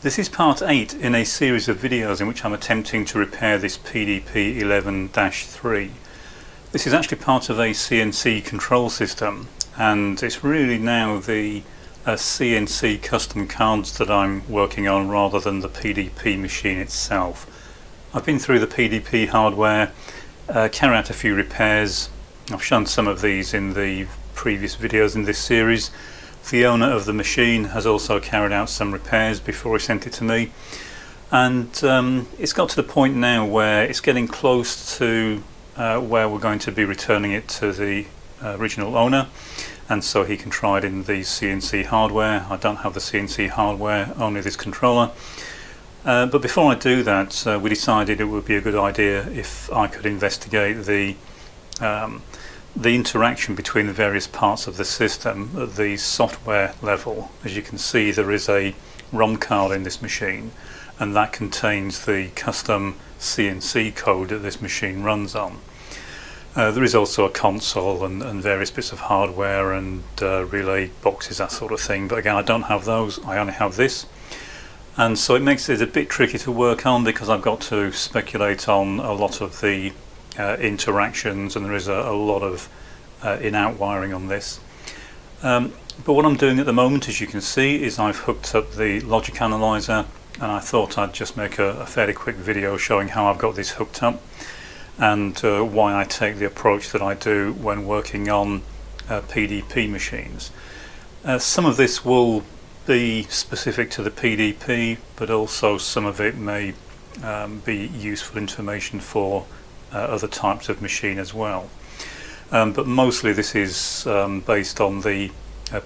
This is part 8 in a series of videos in which I'm attempting to repair this PDP11-3. This is actually part of a CNC control system, and it's really now the CNC custom cards that I'm working on rather than the PDP machine itself. I've been through the PDP hardware, carried out a few repairs. I've shown some of these in the previous videos in this series. The owner of the machine has also carried out some repairs before he sent it to me, and it's got to the point now where it's getting close to where we're going to be returning it to the original owner, and so he can try it in the CNC hardware. I don't have the CNC hardware, only this controller. But before I do that, we decided it would be a good idea if I could investigate the interaction between the various parts of the system at the software level. As you can see, there is a ROM card in this machine, and that contains the custom CNC code that this machine runs on. There is also a console and various bits of hardware and relay boxes, that sort of thing, but again, I don't have those. I only have this, and so it makes it a bit tricky to work on because I've got to speculate on a lot of the interactions, and there is a lot of in-out wiring on this. But what I'm doing at the moment, as you can see, is I've hooked up the logic analyzer, and I thought I'd just make a fairly quick video showing how I've got this hooked up and why I take the approach that I do when working on PDP machines. Some of this will be specific to the PDP, but also some of it may be useful information for other types of machine as well. But mostly this is based on the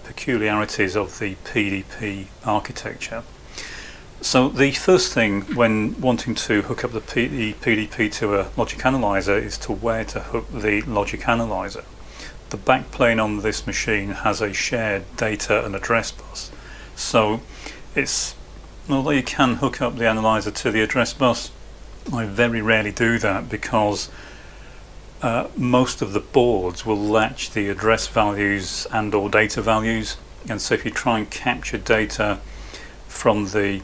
peculiarities of the PDP architecture. So the first thing when wanting to hook up the PDP to a logic analyzer is to where to hook the logic analyzer. The backplane on this machine has a shared data and address bus. So although you can hook up the analyzer to the address bus, I very rarely do that because most of the boards will latch the address values and or data values, and so if you try and capture data from the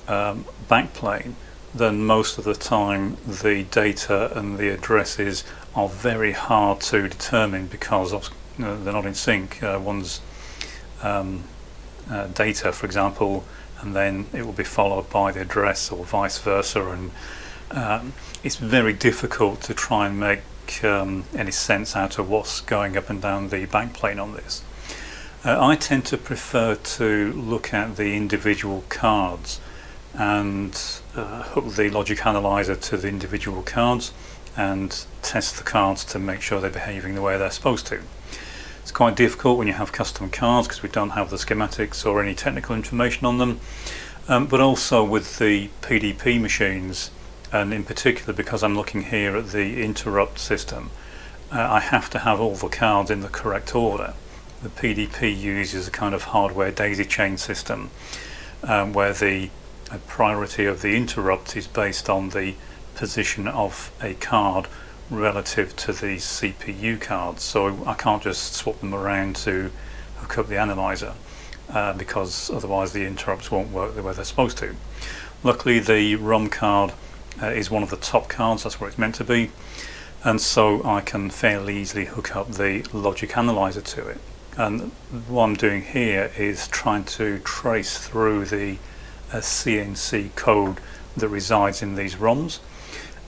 backplane, then most of the time the data and the addresses are very hard to determine because they're not in sync. One's data, for example, and then it will be followed by the address or vice versa, and it's very difficult to try and make any sense out of what's going up and down the backplane on this. I tend to prefer to look at the individual cards and hook the logic analyzer to the individual cards and test the cards to make sure they're behaving the way they're supposed to. It's quite difficult when you have custom cards because we don't have the schematics or any technical information on them, but also with the PDP machines, and in particular because I'm looking here at the interrupt system, I have to have all the cards in the correct order. The PDP uses a kind of hardware daisy chain system where the priority of the interrupt is based on the position of a card relative to the CPU cards, so I can't just swap them around to hook up the analyzer because otherwise the interrupts won't work the way they're supposed to. Luckily the ROM card is one of the top cards, that's where it's meant to be, and so I can fairly easily hook up the logic analyzer to it. And what I'm doing here is trying to trace through the CNC code that resides in these ROMs.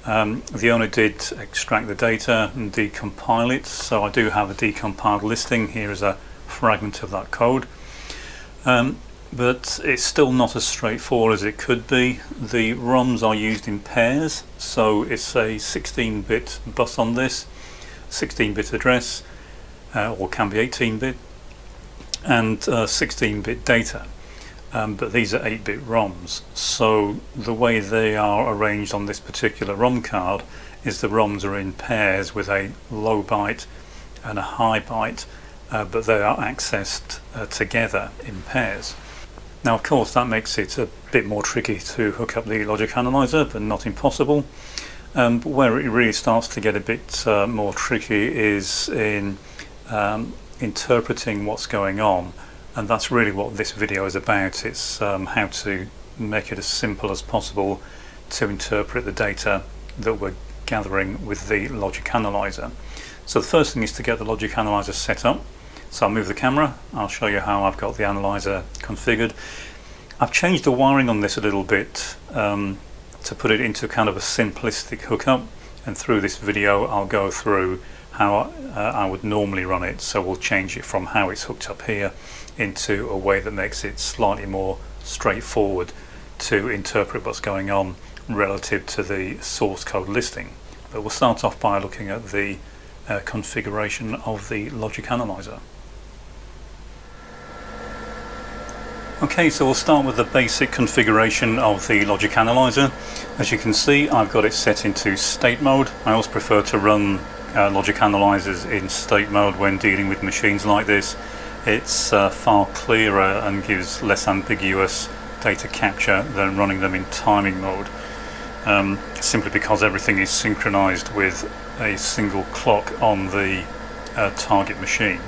The owner did extract the data and decompile it, so I do have a decompiled listing. Here is a fragment of that code, but it's still not as straightforward as it could be. The ROMs are used in pairs, so it's a 16-bit bus on this, 16-bit address, or can be 18-bit, and 16-bit data. But these are 8-bit ROMs, so the way they are arranged on this particular ROM card is the ROMs are in pairs with a low byte and a high byte, but they are accessed together in pairs. Now of course that makes it a bit more tricky to hook up the logic analyzer, but not impossible. But where it really starts to get a bit more tricky is in interpreting what's going on, and that's really what this video is about. It's how to make it as simple as possible to interpret the data that we're gathering with the logic analyzer. So the first thing is to get the logic analyzer set up. So I'll move the camera, I'll show you how I've got the analyzer configured. I've changed the wiring on this a little bit to put it into kind of a simplistic hookup, and through this video I'll go through how I would normally run it. So we'll change it from how it's hooked up here into a way that makes it slightly more straightforward to interpret what's going on relative to the source code listing. But we'll start off by looking at the configuration of the logic analyzer. Okay, so we'll start with the basic configuration of the logic analyzer. As you can see, I've got it set into state mode. I always prefer to run logic analyzers in state mode when dealing with machines like this. It's far clearer and gives less ambiguous data capture than running them in timing mode, simply because everything is synchronized with a single clock on the target machine.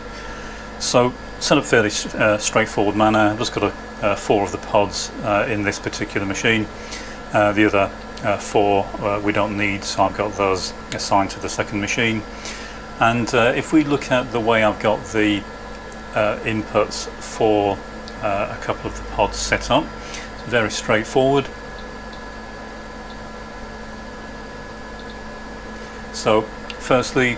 So set up fairly straightforward manner. I've just got 4 of the pods in this particular machine. The other 4 we don't need, so I've got those assigned to the second machine. And if we look at the way I've got the inputs for a couple of the pods set up, it's very straightforward. So firstly,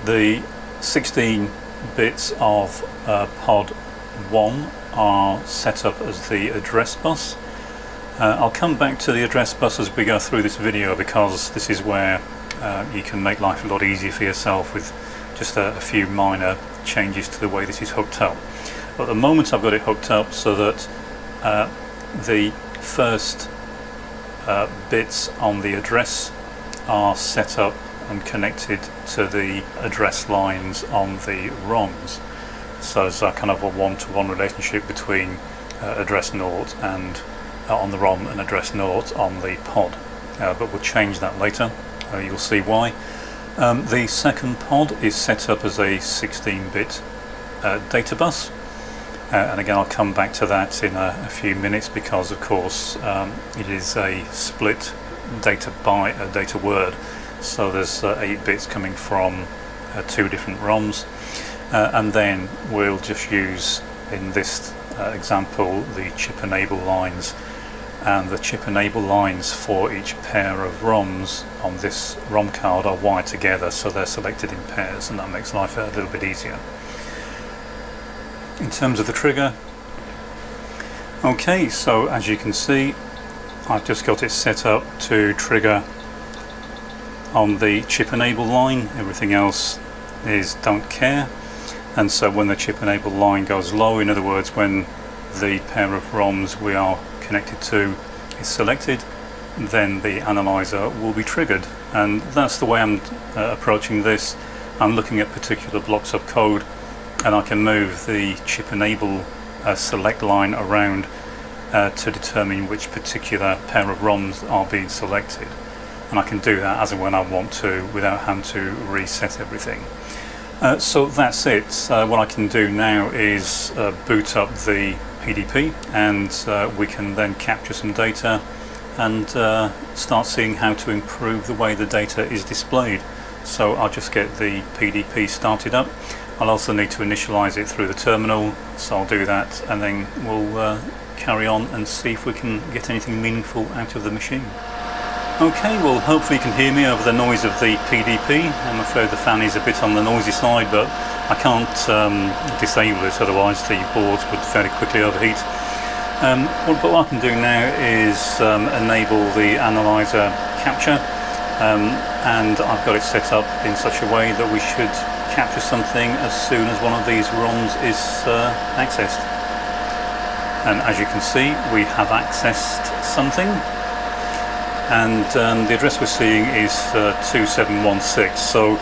the 16 bits of pod 1 are set up as the address bus. I'll come back to the address bus as we go through this video, because this is where you can make life a lot easier for yourself with just a few minor changes to the way this is hooked up. But at the moment I've got it hooked up so that the first bits on the address are set up and connected to the address lines on the ROMs. So there's a kind of a one-to-one relationship between address 0 and on the ROM and address 0 on the pod. But we'll change that later. You'll see why. The second pod is set up as a 16-bit data bus. And again, I'll come back to that in a few minutes, because of course it is a split data byte, data word. So there's 8 bits coming from 2 different ROMs. And then we'll just use, in this example, the chip enable lines. And the chip enable lines for each pair of ROMs on this ROM card are wired together, so they're selected in pairs, and that makes life a little bit easier. In terms of the trigger, okay, so as you can see, I've just got it set up to trigger on the chip enable line. Everything else is don't care. And so when the chip enable line goes low, in other words when the pair of ROMs we are connected to is selected, then the analyzer will be triggered. And that's the way I'm approaching this. I'm looking at particular blocks of code, and I can move the chip enable select line around to determine which particular pair of ROMs are being selected. And I can do that as and when I want to without having to reset everything. So that's it. What I can do now is boot up the PDP, and we can then capture some data and start seeing how to improve the way the data is displayed. So I'll just get the PDP started up. I'll also need to initialize it through the terminal, so I'll do that, and then we'll carry on and see if we can get anything meaningful out of the machine. Okay, well hopefully you can hear me over the noise of the PDP. I'm afraid the fan is a bit on the noisy side, but I can't disable it, otherwise the boards would fairly quickly overheat. But what I can do now is enable the analyzer capture, and I've got it set up in such a way that we should capture something as soon as one of these ROMs is accessed. And as you can see, we have accessed something. And the address we're seeing is 2716. So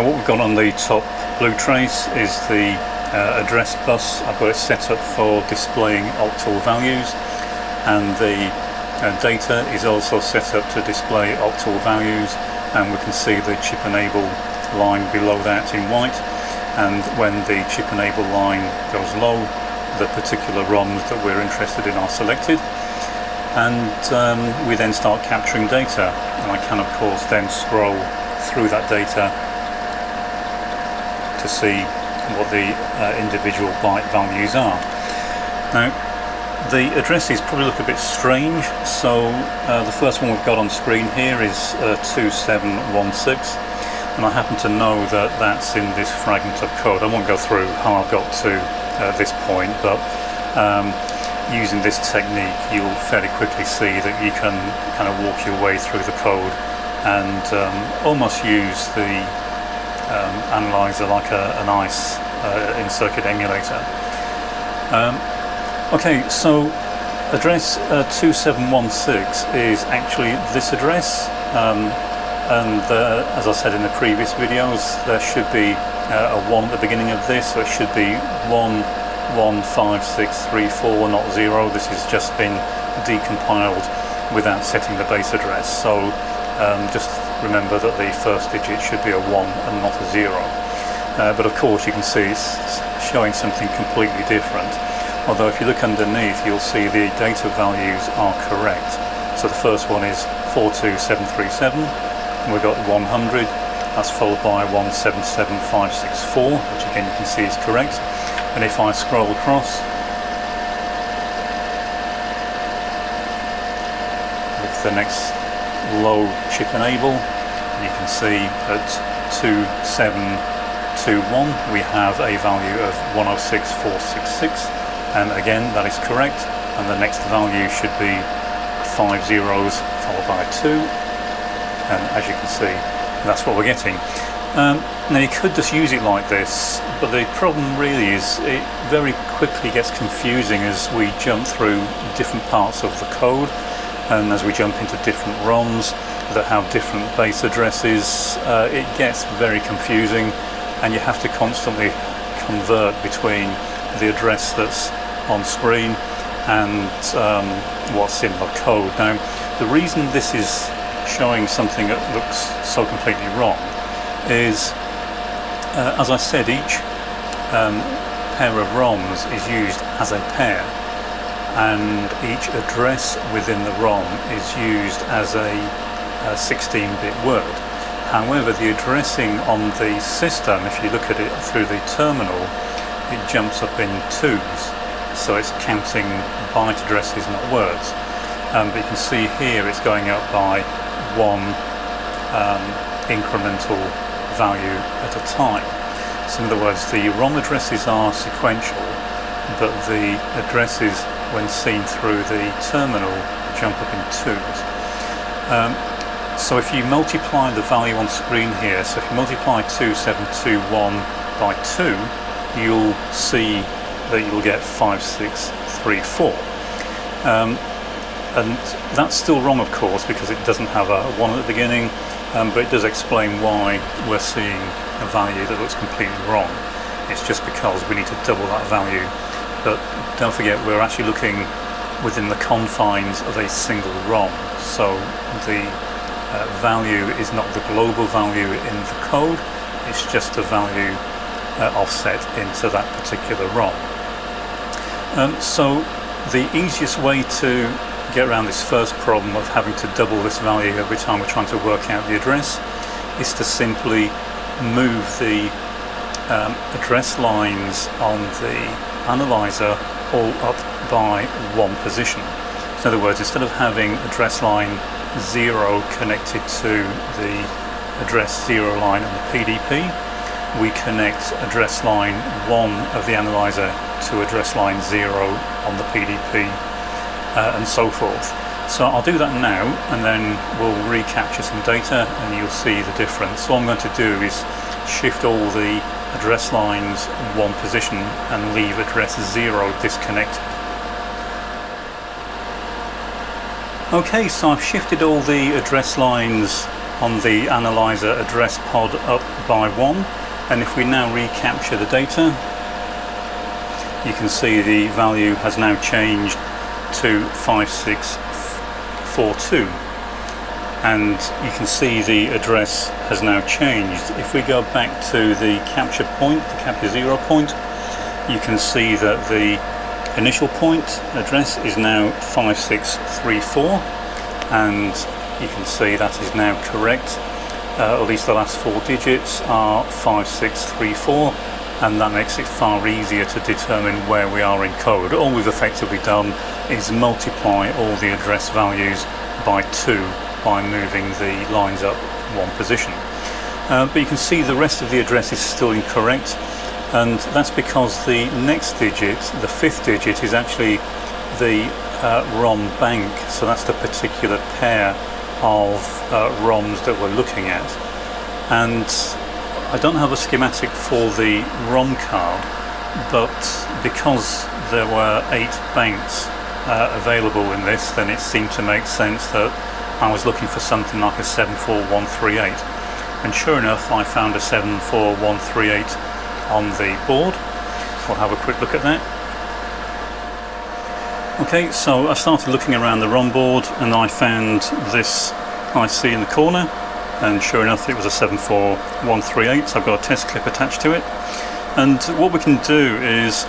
what we've got on the top blue trace is the address bus. I've got it set up for displaying octal values, and the data is also set up to display octal values, and we can see the chip enable line below that in white. And when the chip enable line goes low, the particular ROMs that we're interested in are selected, and we then start capturing data, and I can of course then scroll through that data to see what the individual byte values are. Now the addresses probably look a bit strange, so the first one we've got on screen here is 2716, and I happen to know that that's in this fragment of code. I won't go through how I've got to this point, but using this technique you'll fairly quickly see that you can kind of walk your way through the code and almost use the analyzer like a nice in-circuit emulator. Okay, so address 2716 is actually this address, and as I said in the previous videos, there should be a 1 at the beginning of this, so it should be 115634, not 0. This has just been decompiled without setting the base address, so just remember that the first digit should be a 1 and not a 0. But of course you can see it's showing something completely different. Although if you look underneath, you'll see the data values are correct. So the first one is 42737, and we've got 100, that's followed by 177564, which again you can see is correct. And if I scroll across, with the next low chip enable, you can see at 2721 we have a value of 106466. And again, that is correct, and the next value should be 5 zeros followed by a 2, and as you can see, that's what we're getting. Now you could just use it like this, but the problem really is it very quickly gets confusing as we jump through different parts of the code, and as we jump into different ROMs that have different base addresses, it gets very confusing, and you have to constantly convert between the address that's on screen and what's in the code. Now the reason this is showing something that looks so completely wrong is, as I said, each pair of ROMs is used as a pair, and each address within the ROM is used as a 16-bit word. However, the addressing on the system, if you look at it through the terminal, it jumps up in 2s, so it's counting byte addresses, not words. But you can see here it's going up by one incremental value at a time. So in other words, the ROM addresses are sequential, but the addresses, when seen through the terminal, jump up in 2s. So if you multiply the value on screen here, so if you multiply 2721 by 2, you'll see that you'll get 5634. And that's still wrong, of course, because it doesn't have a 1 at the beginning, but it does explain why we're seeing a value that looks completely wrong. It's just because we need to double that value. But don't forget, we're actually looking within the confines of a single ROM, so the value is not the global value in the code, it's just the value offset into that particular ROM. So the easiest way to get around this first problem of having to double this value every time we're trying to work out the address is to simply move the address lines on the analyzer all up by one position. So in other words, instead of having address line 0 connected to the address 0 line on the PDP, we connect address line 1 of the analyzer to address line 0 on the PDP, and so forth. So I'll do that now, and then we'll recapture some data and you'll see the difference. So what I'm going to do is shift all the address lines one position and leave address 0 disconnected. Okay, so I've shifted all the address lines on the analyzer address pod up by 1, and if we now recapture the data, you can see the value has now changed to 5642, and you can see the address has now changed. If we go back to the capture point, the capture 0 point, you can see that the initial point address is now 5634, and you can see that is now correct. At least the last 4 digits are 5634, and that makes it far easier to determine where we are in code. All we've effectively done is multiply all the address values by 2 by moving the lines up 1 position. But you can see the rest of the address is still incorrect, and that's because the next digit, the 5th digit, is actually the ROM bank, so that's the particular pair of ROMs that we're looking at. And I don't have a schematic for the ROM card, but because there were 8 banks available in this, then it seemed to make sense that I was looking for something like a 74138, and sure enough I found a 74138 on the board. We'll have a quick look at that. Okay, so I started looking around the ROM board and I found this IC in the corner, and sure enough it was a 74138, so I've got a test clip attached to it. And what we can do is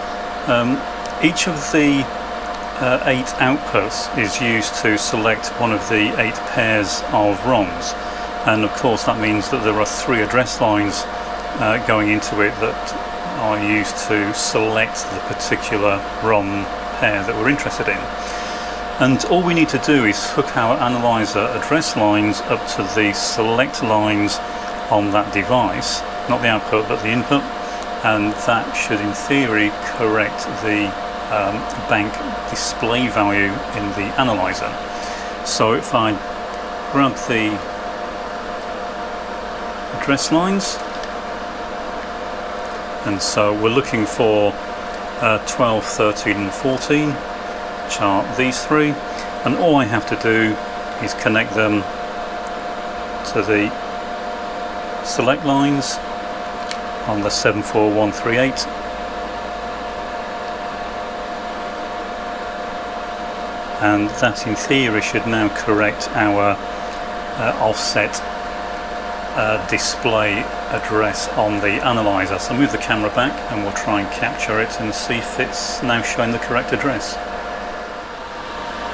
each of the 8 outputs is used to select one of the 8 pairs of ROMs, and of course that means that there are 3 address lines going into it that are used to select the particular ROM pair that we're interested in. And all we need to do is hook our analyzer address lines up to the select lines on that device, not the output but the input, and that should in theory correct the bank display value in the analyzer. So if I grab the address lines, and so we're looking for 12, 13 and 14, which are these 3, and all I have to do is connect them to the select lines on the 74138, and that in theory should now correct our offset display address on the analyzer. So move the camera back and we'll try and capture it and see if it's now showing the correct address.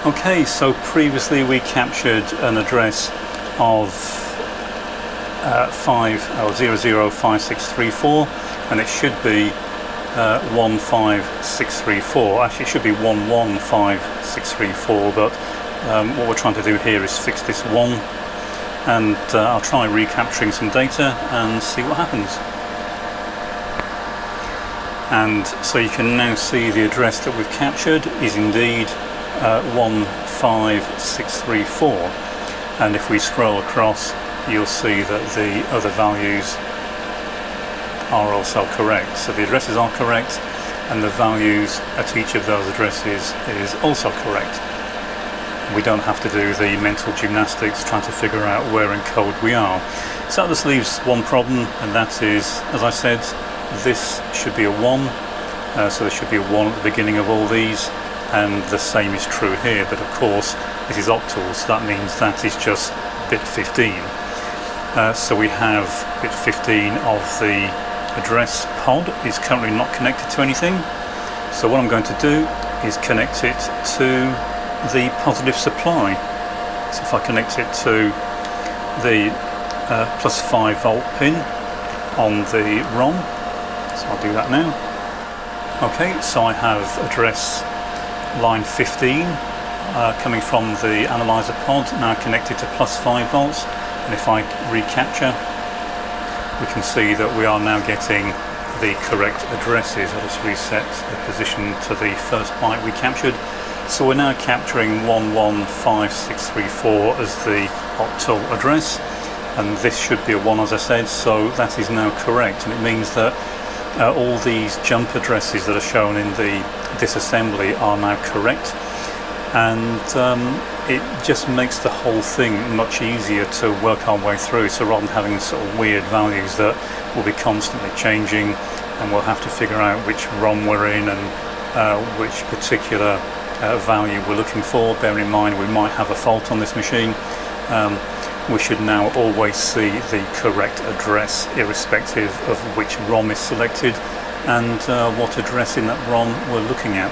Okay, so previously we captured an address of 005634, and it should be 15634. Actually it should be 115634, but what we're trying to do here is fix this 1, and I'll try recapturing some data and see what happens. And so you can now see the address that we've captured is indeed 15634, and if we scroll across you'll see that the other values are also correct. So the addresses are correct and the values at each of those addresses is also correct. We don't have to do the mental gymnastics trying to figure out where in code we are. So this leaves one problem, and that is, as I said, this should be a 1, so there should be a 1 at the beginning of all these, and the same is true here, but of course this is octal, so that means that is just bit 15. So we have bit 15 of the address pod is currently not connected to anything, so what I'm going to do is connect it to the positive supply. So if I connect it to the plus 5 volt pin on the ROM, so I'll do that now. Okay, so I have address line 15 coming from the analyzer pod, now connected to plus 5 volts, and if I recapture we can see that we are now getting the correct addresses. I'll just reset the position to the first byte we captured. So we're now capturing 115634 as the octal address, and this should be a 1 as I said, so that is now correct, and it means that all these jump addresses that are shown in the disassembly are now correct, and it just makes the whole thing much easier to work our way through. So rather than having sort of weird values that will be constantly changing and we'll have to figure out which ROM we're in and which particular value we're looking for, bearing in mind we might have a fault on this machine, we should now always see the correct address irrespective of which ROM is selected and what address in that ROM we're looking at.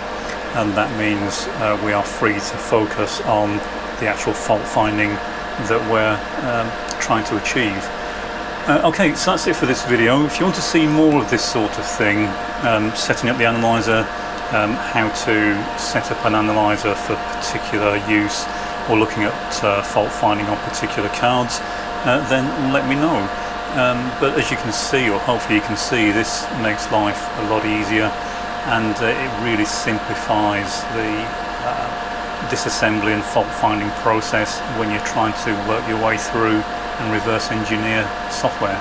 and that means we are free to focus on the actual fault finding that we're trying to achieve. Okay, so that's it for this video. If you want to see more of this sort of thing, setting up the analyzer, how to set up an analyzer for particular use, or looking at fault finding on particular cards, then let me know. But as you can see, or hopefully you can see, this makes life a lot easier, and it really simplifies the disassembly and fault finding process when you're trying to work your way through and reverse engineer software.